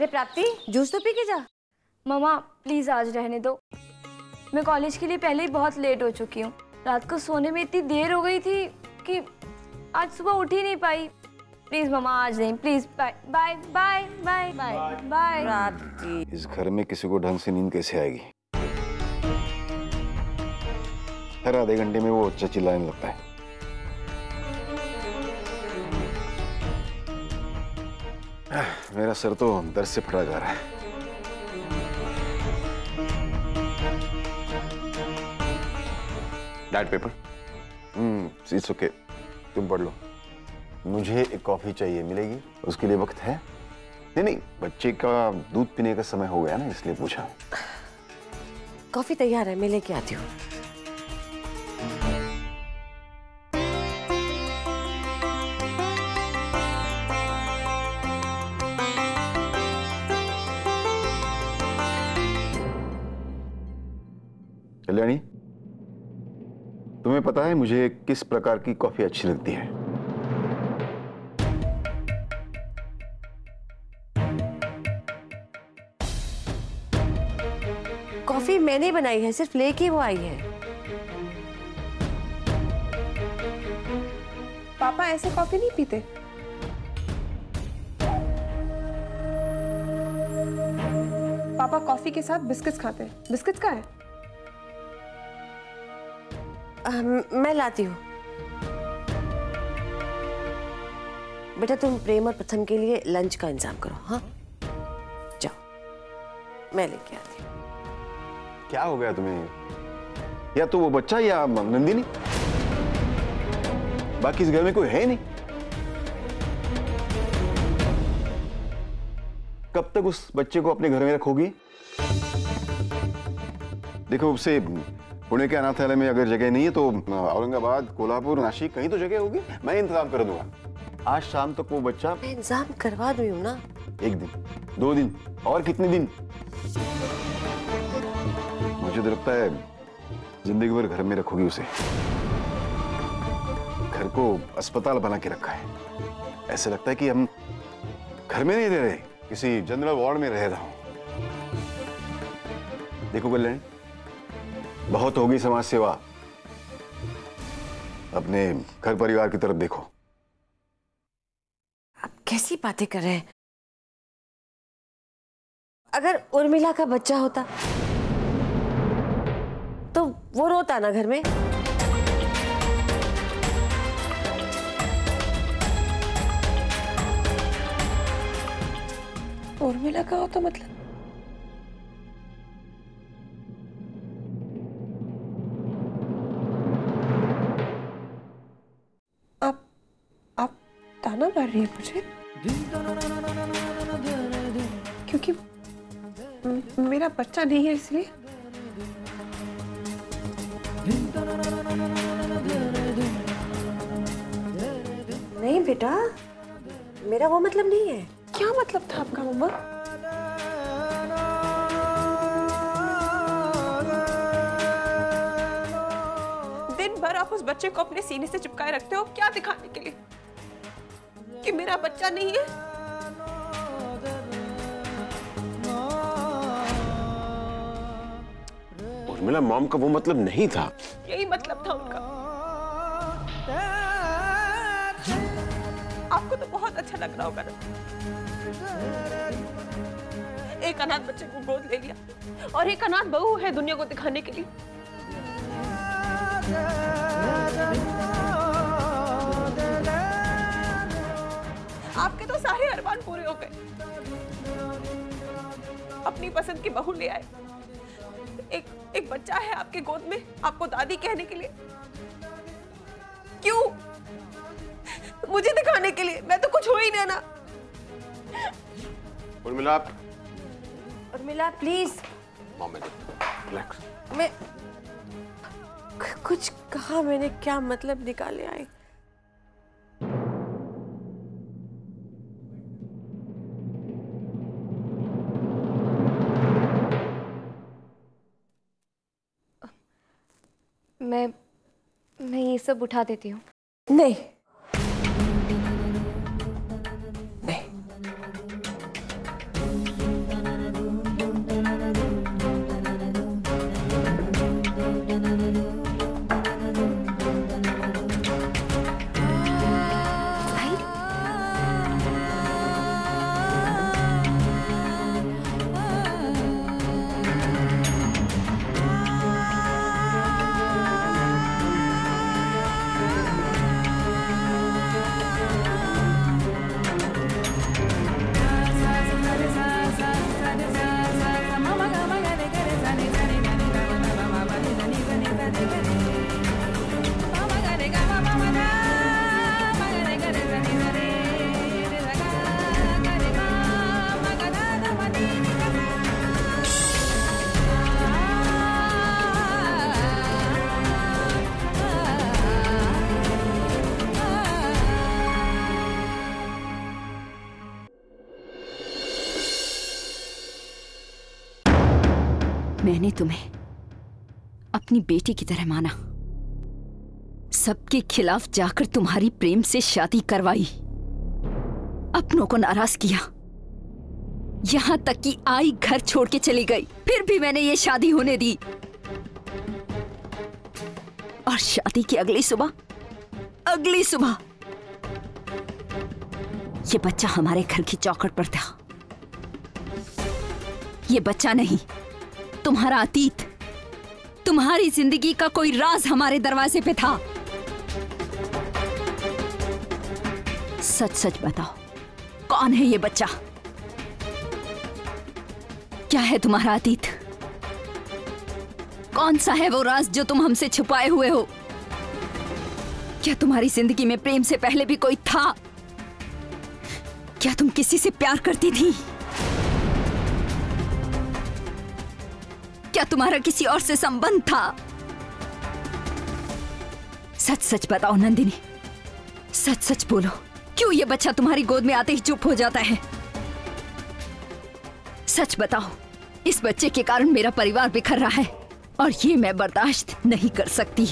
अरे प्राप्ति, जूस तो पी के जा। मम्मा प्लीज आज रहने दो, मैं कॉलेज के लिए पहले ही बहुत लेट हो चुकी हूँ। रात को सोने में इतनी देर हो गई थी कि आज सुबह उठ ही नहीं पाई। प्लीज मम्मा आज नहीं, please. Bye bye bye bye bye bye. Prapti, इस घर में किसी को ढंग से नींद कैसे आएगी? हर आधे घंटे में वो बच्चा चिल्लाने लगता है। मेरा सर तो दर्द से फटा जा रहा है। Diet paper? इट्स ओके, तुम पढ़ लो। मुझे एक कॉफी चाहिए, मिलेगी? उसके लिए वक्त है? नहीं, बच्चे का दूध पीने का समय हो गया ना, इसलिए पूछा। कॉफी तैयार है, मैं लेके आती हूँ। कल्याणी, तुम्हें पता है मुझे किस प्रकार की कॉफी अच्छी लगती है? कॉफी मैंने बनाई है, सिर्फ लेके वो आई है। पापा ऐसे कॉफी नहीं पीते। पापा कॉफी के साथ बिस्किट्स खाते हैं। बिस्किट्स का है? मैं लाती हूँ। बेटा तुम प्रेम और प्रथम के लिए लंच का इंतजाम करो। हाँ जाओ, मैं लेके आती हूँ। क्या हो गया तुम्हें? या तो वो बच्चा या नंदिनी, बाकी इस घर में कोई है नहीं। कब तक उस बच्चे को अपने घर में रखोगी? देखो, उसे पुणे के अनाथालय में अगर जगह नहीं है तो औरंगाबाद, कोल्हापुर, नासिक कहीं तो जगह होगी। मैं इंतजाम कर दूंगा। आज शाम तक वो बच्चा। मैं इंतजाम करवा दूँ ना। 1 दिन, 2 दिन, और कितने दिन? मुझे तो लगता है जिंदगी भर घर में रखोगी उसे। घर को अस्पताल बना के रखा है। ऐसे लगता है कि हम घर में नहीं रह रहे, किसी जनरल वार्ड में रह रहा हूं। देखो कल्याणी, बहुत होगी समाज सेवा, अपने घर परिवार की तरफ देखो। आप कैसी बातें कर रहे हैं? अगर उर्मिला का बच्चा होता तो वो रोता ना घर में। उर्मिला का हो तो मतलब? आप ताना मार रही है मुझे क्योंकि मेरा बच्चा नहीं है इसलिए? नहीं बेटा, मेरा वो मतलब नहीं है। क्या मतलब था आपका मम्मा? दिन भर आप उस बच्चे को अपने सीने से चिपकाए रखते हो, क्या दिखाने के लिए? कि मेरा बच्चा नहीं है? उर्मिला, मॉम का वो मतलब नहीं था। यही मतलब था उनका। आपको तो बहुत अच्छा लग रहा होगा ना, एक अनाथ बच्चे को गोद ले लिया और एक अनाथ बहू है दुनिया को दिखाने के लिए। आपके तो सारे अरमान पूरे हो गए। अपनी पसंद की बहू ले आए, एक बच्चा है आपके गोद में, आपको दादी कहने के लिए। क्यों? मुझे दिखाने के लिए? मैं तो कुछ हो ही नहीं ना। उर्मिला, उर्मिला प्लीज। रिलैक्स। मैं कुछ कहा मैंने, क्या मतलब निकाले आई? मैं ये सब उठा देती हूँ। नहीं नहीं, मैंने तुम्हें अपनी बेटी की तरह माना, सबके खिलाफ जाकर तुम्हारी प्रेम से शादी करवाई, अपनों को नाराज किया, यहां तक कि आई घर छोड़ के चली गई, फिर भी मैंने ये शादी होने दी। और शादी की अगली सुबह ये बच्चा हमारे घर की चौखट पर था। ये बच्चा नहीं, तुम्हारा अतीत, तुम्हारी जिंदगी का कोई राज हमारे दरवाजे पे था। सच सच बताओ, कौन है ये बच्चा? क्या है तुम्हारा अतीत? कौन सा है वो राज जो तुम हमसे छुपाए हुए हो? क्या तुम्हारी जिंदगी में प्रेम से पहले भी कोई था? क्या तुम किसी से प्यार करती थी? क्या तुम्हारा किसी और से संबंध था? सच सच बताओ नंदिनी, सच सच बोलो, क्यों ये बच्चा तुम्हारी गोद में आते ही चुप हो जाता है? सच बताओ, इस बच्चे के कारण मेरा परिवार बिखर रहा है और ये मैं बर्दाश्त नहीं कर सकती।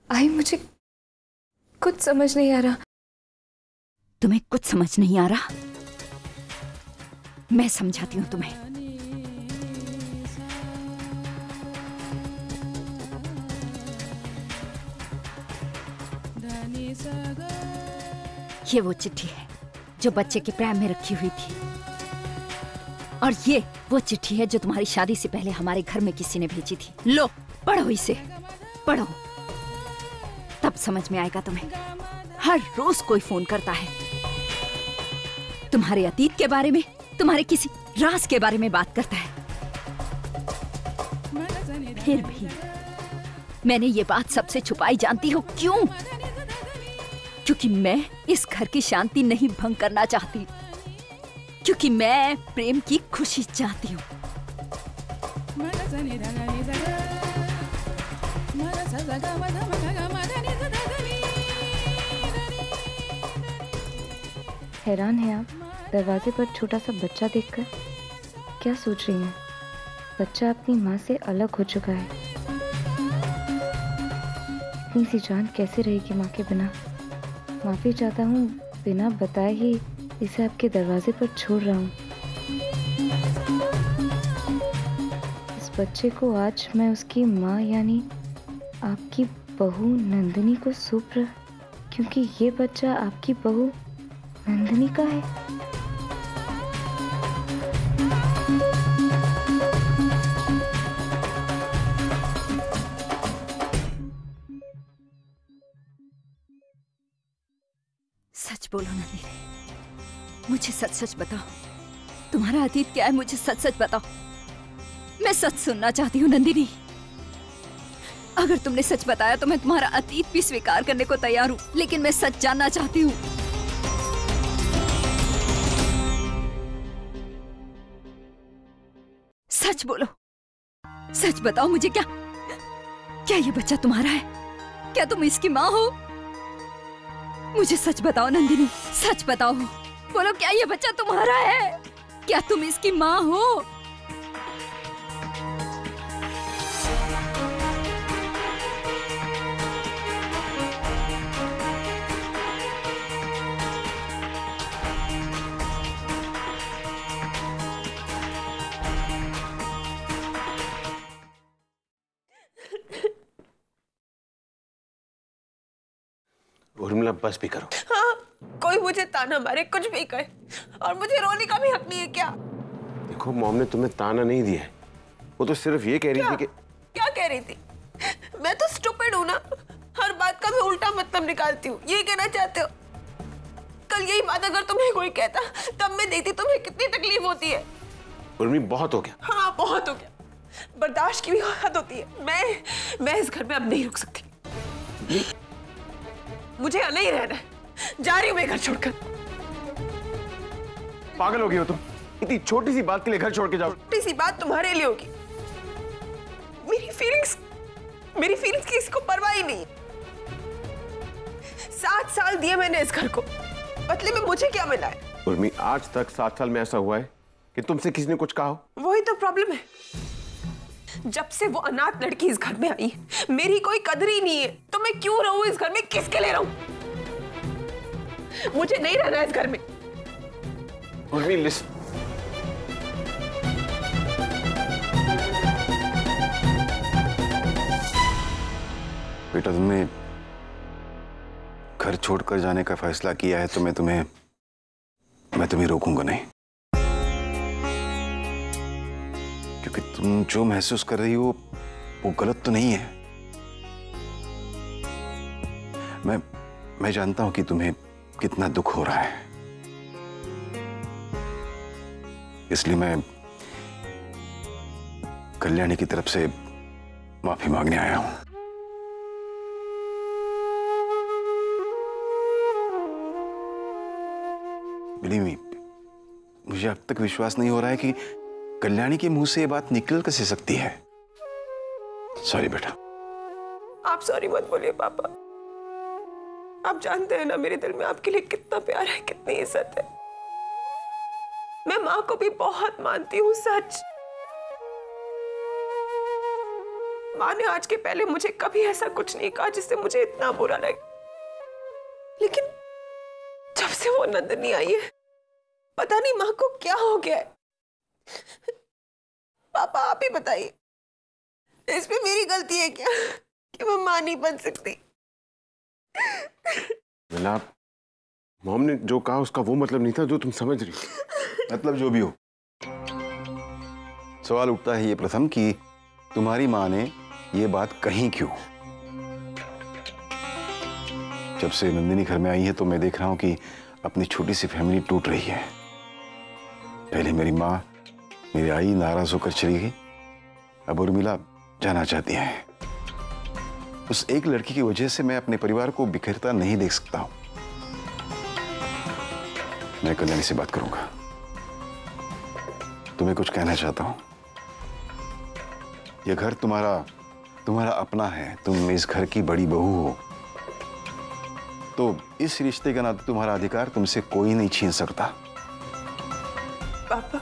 आई मुझे कुछ समझ नहीं आ रहा। तुम्हें कुछ समझ नहीं आ रहा? मैं समझाती हूँ तुम्हें। ये वो चिट्ठी है जो बच्चे के प्रेम में रखी हुई थी, और ये वो चिट्ठी है जो तुम्हारी शादी से पहले हमारे घर में किसी ने भेजी थी। लो पढ़ो इसे, पढ़ो, तब समझ में आएगा तुम्हें। हर रोज कोई फोन करता है, तुम्हारे अतीत के बारे में, तुम्हारे किसी राज के बारे में बात करता है। फिर भी मैंने ये बात सबसे छुपाई, जानती हो क्यों? क्योंकि मैं इस घर की शांति नहीं भंग करना चाहती, क्योंकि मैं प्रेम की खुशी चाहती हूँ। हैरान है आप दरवाजे पर छोटा सा बच्चा देखकर? क्या सोच रही हैं? बच्चा अपनी माँ से अलग हो चुका है। इतनी सी जान कैसे रहेगी माँ के बिना? माफी चाहता हूँ, बिना बताए ही इसे आपके दरवाजे पर छोड़ रहा हूँ। इस बच्चे को आज मैं उसकी माँ यानी आपकी बहू नंदिनी को सौंप रहा, क्योंकि ये बच्चा आपकी बहू नंदिनी का है। सच बोलो नंदिनी, मुझे सच सच बताओ, तुम्हारा अतीत क्या है? मुझे सच सच बताओ, मैं सच सुनना चाहती हूँ नंदिनी। अगर तुमने सच बताया तो मैं तुम्हारा अतीत भी स्वीकार करने को तैयार हूँ, लेकिन मैं सच जानना चाहती हूँ। सच बोलो, सच बताओ मुझे, क्या ये बच्चा तुम्हारा है? क्या तुम इसकी माँ हो? मुझे सच बताओ नंदिनी, सच बताओ, बोलो क्या ये बच्चा तुम्हारा है? क्या तुम इसकी माँ हो? उर्मिला बस भी करो। हाँ, कोई मुझे ताना मारे, कुछ भी कहे, और मुझे रोने का भी हक नहीं है क्या? देखो मॉम ने तुम्हें ताना नहीं दिया है, वो तो सिर्फ ये कह रही थी कि क्या कह रही थी? मैं तो स्टूपिड हूँ ना, हर बात का मैं उल्टा मतलब निकालती हूँ, ये कहना चाहते हो? कल यही बात अगर तुम्हें कोई कहता तब मैं देखती तुम्हें कितनी तकलीफ होती है। उर्मी बहुत हो गया। हाँ बहुत हो गया, बर्दाश्त की भी हद होती है। मैं इस घर में अब नहीं रुक सकती, मुझे यहाँ नहीं रहना है, जा रही हूँ मैं घर छोड़कर। पागल हो गई हो तुम, इतनी छोटी सी बात के लिए घर छोड़ के जाओ। छोटी सी बात तुम्हारे लिए होगी, मेरी फीलिंग्स की इसको परवाह ही नहीं। 7 साल दिए मैंने इस घर को, बदले में मुझे क्या मिला है? उर्मी आज तक 7 साल में ऐसा हुआ है कि तुमसे किसी ने कुछ कहा हो? वही तो प्रॉब्लम है, जब से वो अनाथ लड़की इस घर में आई मेरी कोई कदर ही नहीं है। तो मैं क्यों रहूं इस घर में, किसके लिए रहूं? मुझे नहीं रहना इस घर में। उर्मी लिस्ट बेटा, तुमने घर छोड़कर जाने का फैसला किया है तो मैं तुम्हें रोकूंगा नहीं, क्योंकि तुम जो महसूस कर रही हो वो गलत तो नहीं है। मैं जानता हूं कि तुम्हें कितना दुख हो रहा है, इसलिए मैं कल्याणी की तरफ से माफी मांगने आया हूं। बिलीव मी, मुझे अब तक विश्वास नहीं हो रहा है कि कल्याणी के मुंह से ये बात निकल कैसे सकती है। सॉरी बेटा। आप सॉरी मत बोलिए पापा, आप जानते हैं ना मेरे दिल में आपके लिए कितना प्यार है, कितनी इज्जत है। मैं माँ को भी बहुत मानती हूँ, सच। माँ ने आज के पहले मुझे कभी ऐसा कुछ नहीं कहा जिससे मुझे इतना बुरा लगे, लेकिन जब से वो नंदनी आई है पता नहीं माँ को क्या हो गया है। पापा आप ही बताइए, इसमें मेरी गलती है क्या कि मैं माँ नहीं बन सकती? बेला, मॉम ने जो कहा उसका वो मतलब नहीं था जो तुम समझ रही। मतलब जो भी हो, सवाल उठता है ये प्रथम कि तुम्हारी माँ ने ये बात कही क्यों? जब से नंदिनी घर में आई है तो मैं देख रहा हूं कि अपनी छोटी सी फैमिली टूट रही है। पहले मेरी माँ, मेरी आई नाराज होकर चली गई, अब उर्मिला जाना चाहती है। उस एक लड़की की वजह से मैं अपने परिवार को बिखरता नहीं देख सकता हूं। मैं कल्याणी से बात करूंगा, तुम्हें कुछ कहना चाहता हूं। यह घर तुम्हारा अपना है, तुम इस घर की बड़ी बहू हो, तो इस रिश्ते का नाते तुम्हारा अधिकार तुमसे कोई नहीं छीन सकता। पापा,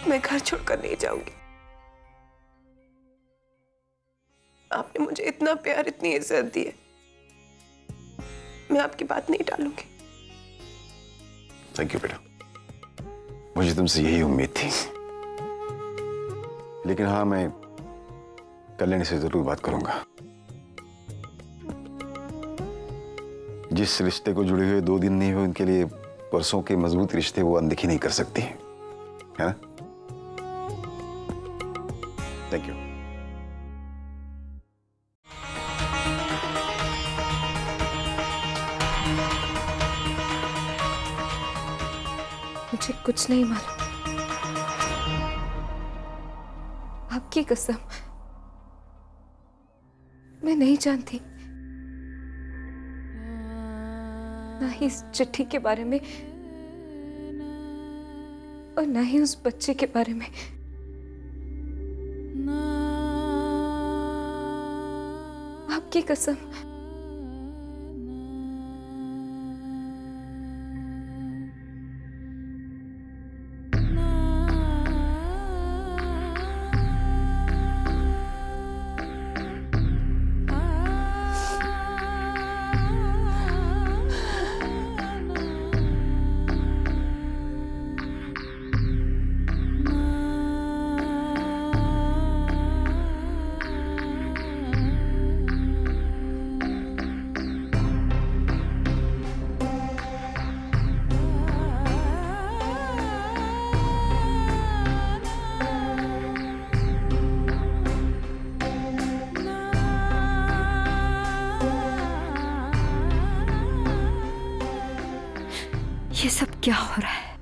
मैं घर छोड़कर नहीं जाऊंगी। आपने मुझे इतना प्यार, इतनी इज्जत दी है, मैं आपकी बात नहीं टालूंगी। थैंक यू बेटा, मुझे तुमसे यही उम्मीद थी। लेकिन हाँ, मैं कल्याणी से जरूर बात करूंगा। जिस रिश्ते को जुड़े हुए 2 दिन नहीं हुए, उनके लिए परसों के मजबूत रिश्ते वो अनदेखी नहीं कर सकती है ना? Thank you. मुझे कुछ नहीं मालूम, आपकी कसम मैं नहीं जानती, ना ही इस चिट्ठी के बारे में और ना ही उस बच्चे के बारे में। आपकी कसम ये सब क्या हो रहा है?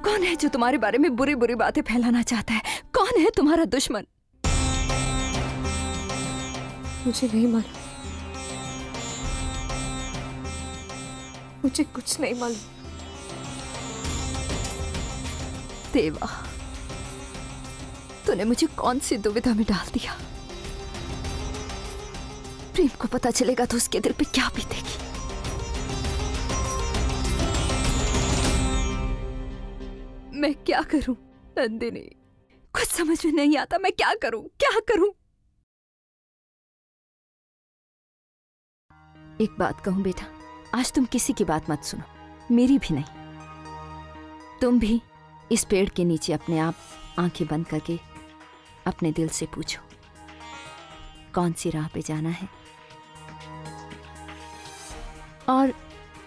कौन है जो तुम्हारे बारे में बुरी बुरी बातें फैलाना चाहता है? कौन है तुम्हारा दुश्मन? मुझे नहीं मालूम, मुझे कुछ नहीं मालूम। देवा, तूने मुझे कौन सी दुविधा में डाल दिया? प्रेम को पता चलेगा तो उसके दिल पे क्या बीतेगी? मैं क्या करूं नंदिनी? कुछ समझ में नहीं आता। मैं क्या करूं, क्या करूं? एक बात कहूं बेटा, आज तुम किसी की बात मत सुनो, मेरी भी नहीं। तुम भी इस पेड़ के नीचे अपने आप आंखें बंद करके अपने दिल से पूछो कौन सी राह पे जाना है, और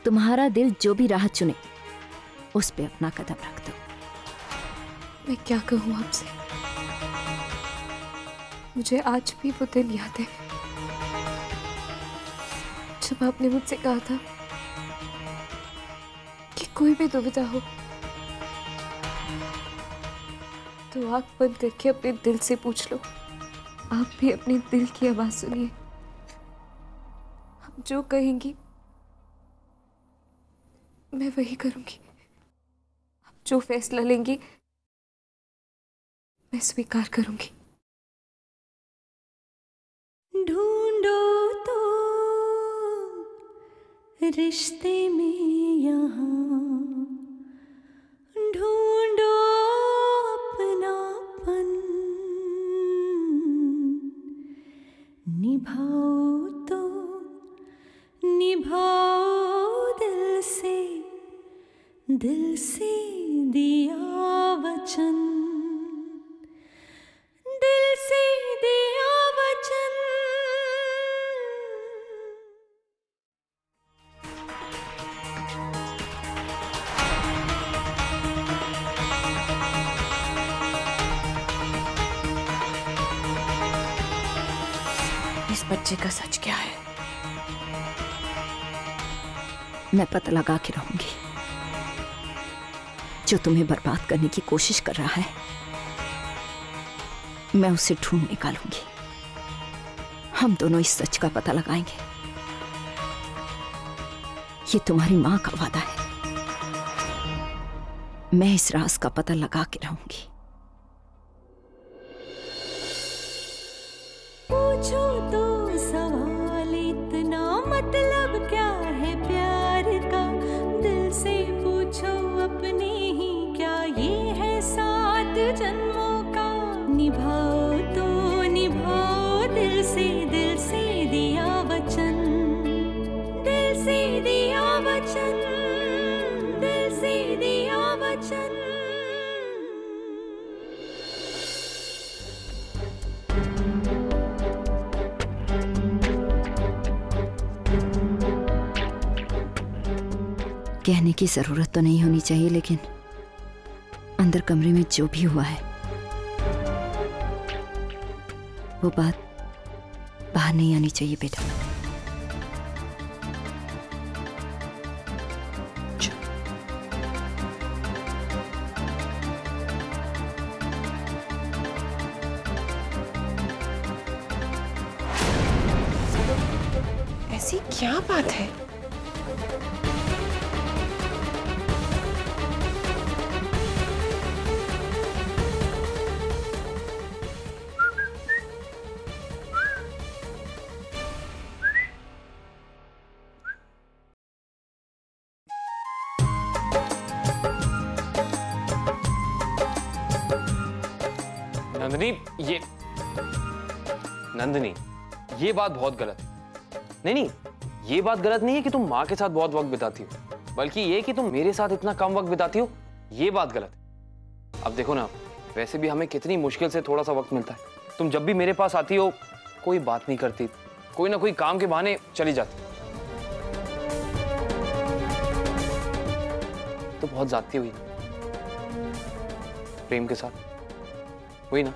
तुम्हारा दिल जो भी राह चुने उस पे अपना कदम रख दो। मैं क्या कहूं आपसे, मुझे आज भी वो दिन याद है जब आपने मुझसे कहा था कि कोई भी दुविधा हो तो आंख बंद करके अपने दिल से पूछ लो। आप भी अपने दिल की आवाज सुनिए। आप जो कहेंगी मैं वही करूंगी। आप जो फैसला लेंगी मैं स्वीकार करूंगी। ढूंढो तो रिश्ते में यहाँ, ढूंढो अपनापन, निभाओ तो निभाओ दिल से दिया वचन, दिल से दिया वचन। इस बच्चे का सच क्या है? मैं पता लगा के रहूंगी। जो तुम्हें बर्बाद करने की कोशिश कर रहा है मैं उसे ढूंढ निकालूंगी। हम दोनों इस सच का पता लगाएंगे। ये तुम्हारी मां का वादा है। मैं इस राज का पता लगा के रहूंगी। पूछो तो सवाल इतना, मतलब क्या है प्यार का? दिल से पूछो अपने ही, क्या ये है 7 जन्मों का? निभाओ तो निभाओ दिल से दिया वचन, दिल से दिया वचन, दिल से दिया वचन। कहने की जरूरत तो नहीं होनी चाहिए, लेकिन अंदर कमरे में जो भी हुआ है वो बात बाहर नहीं आनी चाहिए बेटा। ऐसी क्या बात है? नंदिनी, ये बात बहुत गलत है। नहीं, ये बात गलत नहीं है कि तुम माँ के साथ बहुत वक्त बिताती हो, बल्कि ये कि तुम मेरे साथ इतना कम वक्त बिताती हो, ये बात गलत है। अब देखो ना, वैसे भी हमें कितनी मुश्किल से थोड़ा सा वक्त मिलता है। तुम जब भी मेरे पास आती हो कोई बात नहीं करती, कोई ना कोई काम के बहाने चली जाती। तो बहुत ज्यादती हुई प्रेम के साथ, हुई ना?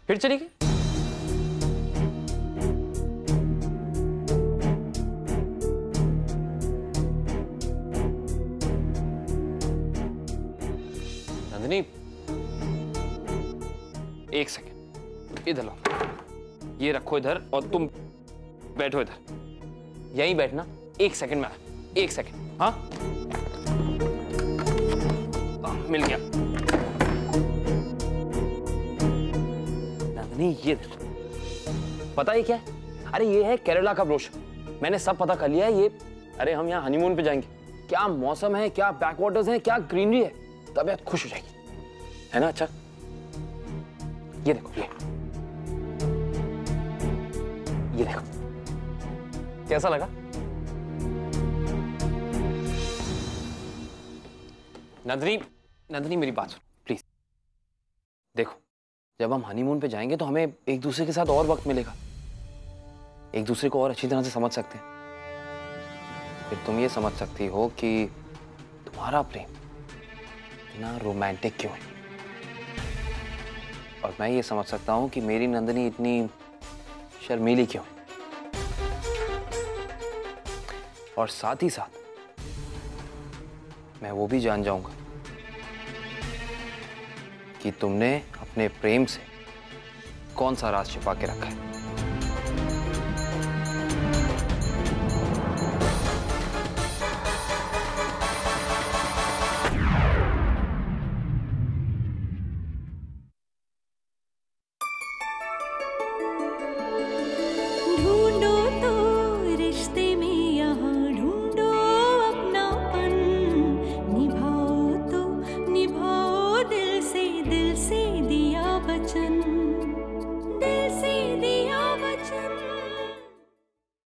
फिर चली गई। नंदिनी, एक सेकेंड, इधर लो, ये रखो इधर और तुम बैठो इधर, यहीं बैठना। एक सेकेंड में, एक सेकेंड। हाँ, मिल गया। नंदिनी ये देखो, पता है क्या है? अरे ये है केरला का ब्रोशर। मैंने सब पता कर लिया है। ये, अरे हम यहाँ हनीमून पे जाएंगे, क्या मौसम है, क्या बैकवाटर्स हैं, क्या ग्रीनरी है, तबीयत खुश हो जाएगी, है ना? अच्छा ये देखो, ये देखो, कैसा लगा? नंदिनी, नंदिनी मेरी बात सुनो प्लीज। देखो, जब हम हनीमून पे जाएंगे तो हमें एक दूसरे के साथ और वक्त मिलेगा, एक दूसरे को और अच्छी तरह से समझ सकते हैं। फिर तुम ये समझ सकती हो कि तुम्हारा प्रेम इतना रोमांटिक क्यों है, और मैं ये समझ सकता हूं कि मेरी नंदिनी इतनी शर्मीली क्यों है। और साथ ही साथ मैं वो भी जान जाऊंगा कि तुमने अपने प्रेम से कौन सा राज छिपा के रखा है।